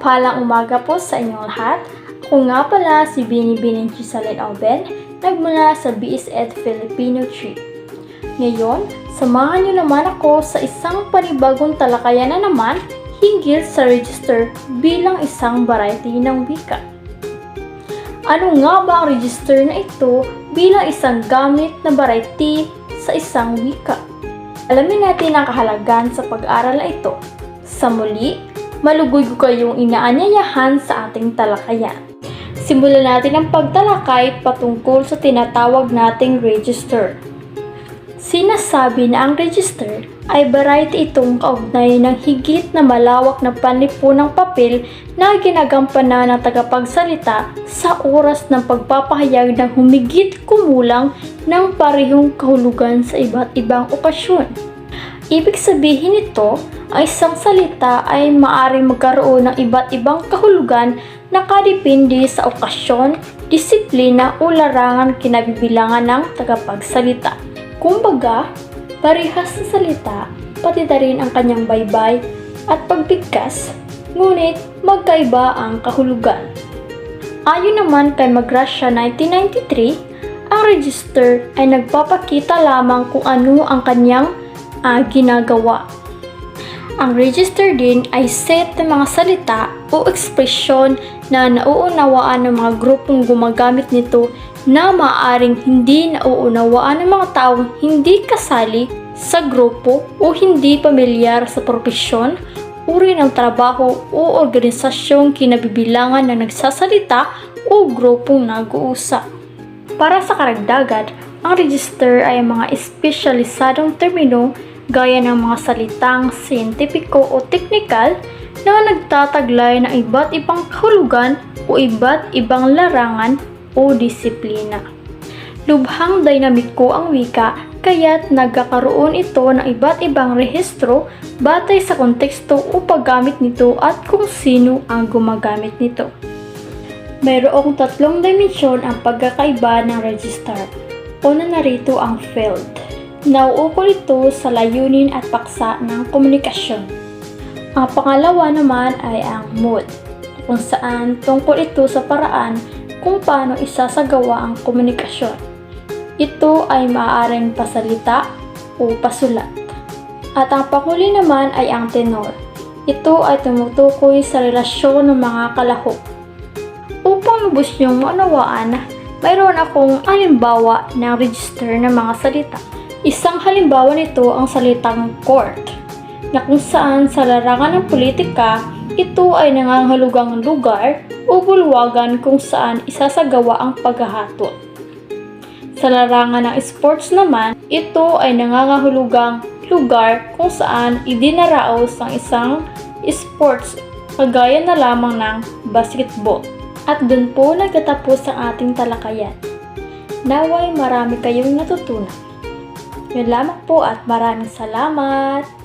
Mapagpalang umaga po sa inyong lahat. Ako nga pala si Binibining Chisalin Oben, nagmula sa BSED Filipino 3. Ngayon, samahan niyo naman ako sa isang panibagong talakayan na naman hinggil sa register bilang isang variety ng wika. Ano nga ba ang register na ito bilang isang gamit na variety sa isang wika? Alamin natin ang kahalagahan sa pag-aaral na ito. Sa muli, malugoy ko kayong inaanyayahan sa ating talakayan. Simulan natin ang pagtalakay patungkol sa tinatawag nating register. Sinasabi na ang register ay variety itong kaugnay ng higit na malawak na panlipunang papel na ginagampanan ng tagapagsalita sa oras ng pagpapahayag ng humigit kumulang ng parehong kahulugan sa iba't ibang okasyon. Ibig sabihin nito, ang isang salita ay maaaring magkaroon ng iba't ibang kahulugan na nakadepende sa okasyon, disiplina o larangan kinabibilangan ng tagapagsalita. Kumbaga, parehas sa salita, pati na rin ang kanyang baybay at pagbigkas, ngunit magkaiba ang kahulugan. Ayon naman kay Magrasya 1993, ang register ay nagpapakita lamang kung ano ang kanyang ginagawa. Ang register din ay set ng mga salita o ekspresyon na nauunawaan ng mga grupong gumagamit nito na maaaring hindi nauunawaan ng mga taong hindi kasali sa grupo o hindi pamilyar sa propesyon, uri ng trabaho o organisasyong kinabibilangan na nagsasalita o grupong nag-uusap. Para sa karagdagan, ang register ay mga espesyalisadong termino gaya ng mga salitang siyentipiko o teknikal na nagtataglay ng iba't ibang kahulugan o iba't ibang larangan o disiplina. Lubhang dinamiko ang wika kaya't nagkakaroon ito ng iba't ibang rehistro batay sa konteksto o paggamit nito at kung sino ang gumagamit nito. Mayroong tatlong dimensyon ang pagkakaiba ng register. Una na rito ang field. Nauukol ito sa layunin at paksa ng komunikasyon. Ang pangalawa naman ay ang mode, kung saan tungkol ito sa paraan kung paano isasagawa ang komunikasyon. Ito ay maaaring pasalita o pasulat. At ang panghuli naman ay ang tenor. Ito ay tumutukoy sa relasyon ng mga kalahok. Upang lubos niyong maunawaan, mayroon akong halimbawa ng register ng mga salita. Isang halimbawa nito ang salitang court, na kung saan sa larangan ng politika, ito ay nangangahulugang lugar o bulwagan kung saan isasagawa ang paghahatol. Sa larangan ng sports naman, ito ay nangangahulugang lugar kung saan idinaraos ang isang sports kagaya na lamang ng basketball. At dun po nagtatapos ang ating talakayan. Naway marami kayong natutunan. Yun lamang po at maraming salamat!